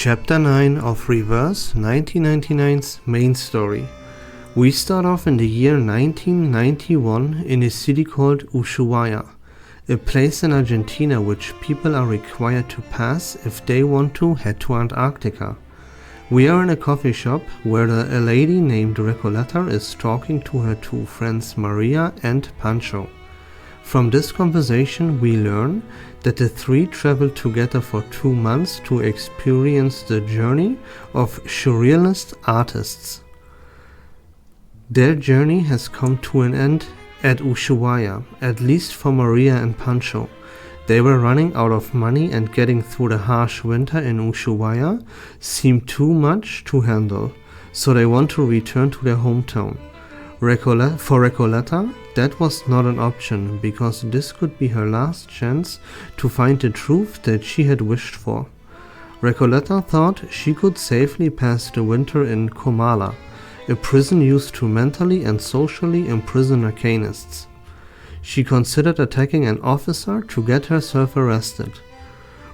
Chapter 9 of Reverse 1999's main story. We start off in the year 1991 in a city called Ushuaia, a place in Argentina which people are required to pass if they want to head to Antarctica. We are in a coffee shop where a lady named Recoleta is talking to her two friends Maria and Pancho. From this conversation we learn that the three traveled together for 2 months to experience the journey of surrealist artists. Their journey has come to an end at Ushuaia, at least for Maria and Pancho. They were running out of money and getting through the harsh winter in Ushuaia seemed too much to handle, so they want to return to their hometown. For Recoleta, that was not an option, because this could be her last chance to find the truth that she had wished for. Recoleta thought she could safely pass the winter in Comala, a prison used to mentally and socially imprison arcanists. She considered attacking an officer to get herself arrested.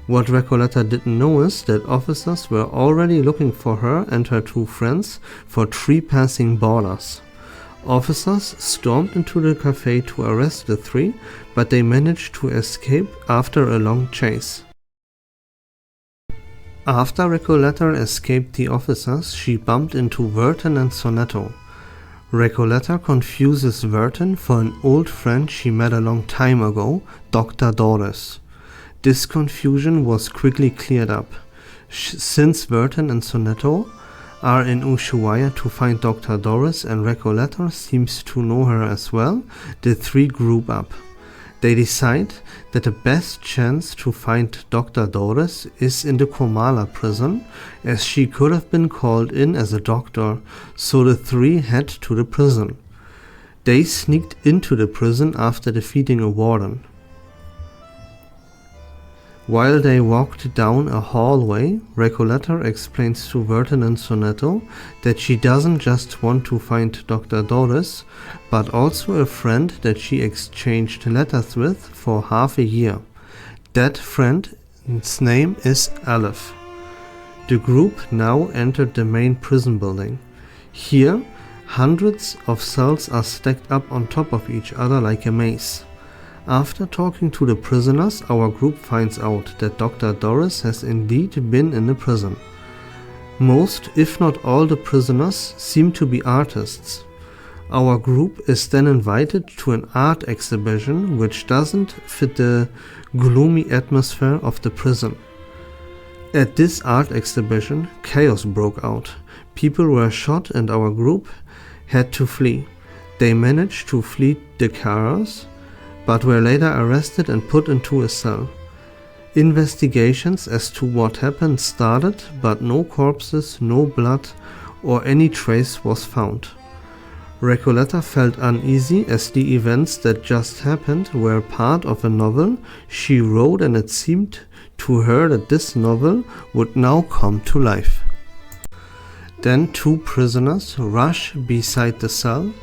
What Recoleta didn't know is that officers were already looking for her and her two friends for trespassing borders. Officers stormed into the cafe to arrest the three, but they managed to escape after a long chase. After Recoleta escaped the officers, she bumped into Vertin and Sonetto. Recoleta confuses Vertin for an old friend she met a long time ago, Dr. Doris. This confusion was quickly cleared up. Since Vertin and Sonetto are in Ushuaia to find Dr. Doris and Recoleta seems to know her as well, the three group up. They decide that the best chance to find Dr. Doris is in the Comala prison, as she could have been called in as a doctor, so the three head to the prison. They sneaked into the prison after defeating a warden. While they walked down a hallway, Recoleta explains to Vertin and Sonetto that she doesn't just want to find Dr. Doris, but also a friend that she exchanged letters with for half a year. That friend's name is Aleph. The group now entered the main prison building. Here, hundreds of cells are stacked up on top of each other like a maze. After talking to the prisoners, our group finds out that Dr. Doris has indeed been in the prison. Most, if not all, the prisoners seem to be artists. Our group is then invited to an art exhibition which doesn't fit the gloomy atmosphere of the prison. At this art exhibition, chaos broke out. People were shot and our group had to flee. They managed to flee the chaos, but were later arrested and put into a cell. Investigations as to what happened started, but no corpses, no blood, or any trace was found. Recoleta felt uneasy as the events that just happened were part of a novel she wrote, and it seemed to her that this novel would now come to life. Then two prisoners rush beside the cell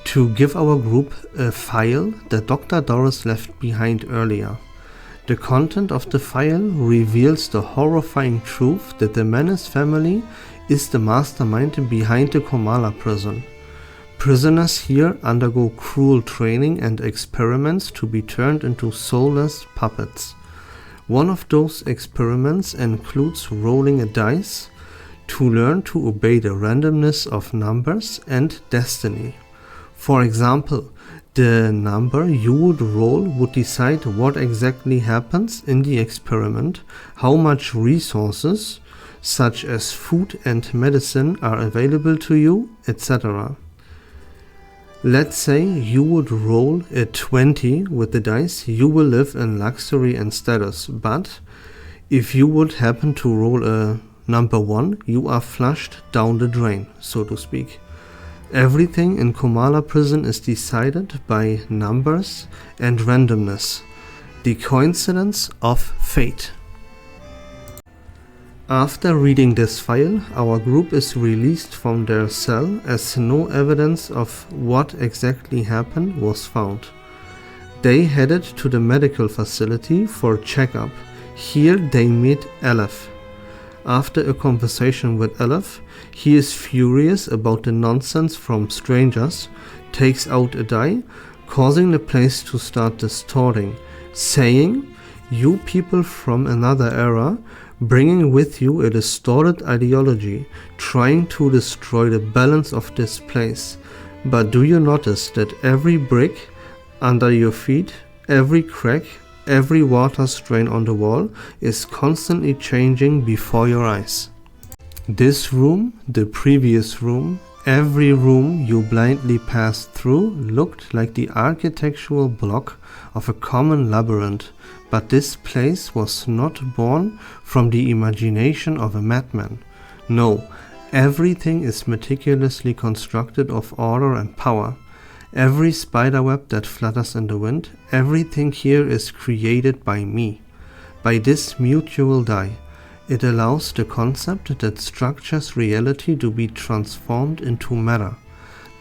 to give our group a file that Dr. Doris left behind earlier. The content of the file reveals the horrifying truth that the Menace family is the mastermind behind the Comala prison. Prisoners here undergo cruel training and experiments to be turned into soulless puppets. One of those experiments includes rolling a dice to learn to obey the randomness of numbers and destiny. For example, the number you would roll would decide what exactly happens in the experiment, how much resources, such as food and medicine, are available to you, etc. Let's say you would roll a 20 with the dice, you will live in luxury and status, but if you would happen to roll a number 1, you are flushed down the drain, so to speak. Everything in Comala prison is decided by numbers and randomness, the coincidence of fate. After reading this file, our group is released from their cell as no evidence of what exactly happened was found. They headed to the medical facility for a checkup. Here they meet Aleph. After a conversation with Aleph, he is furious about the nonsense from strangers, takes out a die, causing the place to start distorting, saying, "You people from another era, bringing with you a distorted ideology, trying to destroy the balance of this place. But do you notice that every brick under your feet, every crack, every water stain on the wall is constantly changing before your eyes? This room, the previous room, every room you blindly passed through looked like the architectural block of a common labyrinth, but this place was not born from the imagination of a madman. No, everything is meticulously constructed of order and power. Every spiderweb that flutters in the wind, everything here is created by me. By this mutual die, it allows the concept that structures reality to be transformed into matter.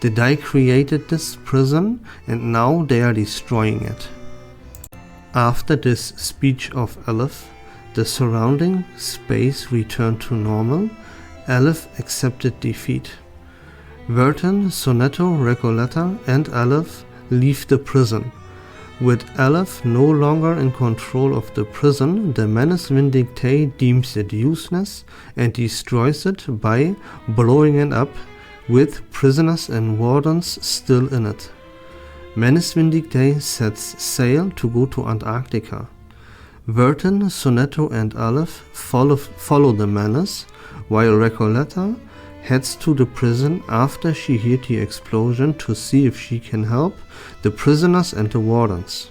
The die created this prison, and now they are destroying it." After this speech of Aleph, the surrounding space returned to normal. Aleph accepted defeat. Verton, Sonetto, Recoleta, and Aleph leave the prison. With Aleph no longer in control of the prison, the Menace Vindictae deems it useless and destroys it by blowing it up, with prisoners and wardens still in it. Menace Vindictae sets sail to go to Antarctica. Verton, Sonetto, and Aleph follow the menace, while Recoleta heads to the prison after she heard the explosion to see if she can help the prisoners and the wardens.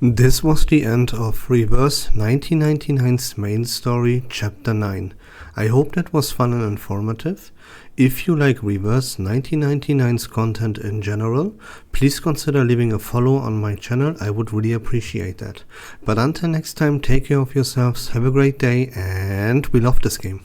This was the end of Reverse 1999's main story, Chapter 9. I hope that was fun and informative. If you like Reverse 1999's content in general, please consider leaving a follow on my channel, I would really appreciate that. But until next time, take care of yourselves, have a great day, and we love this game.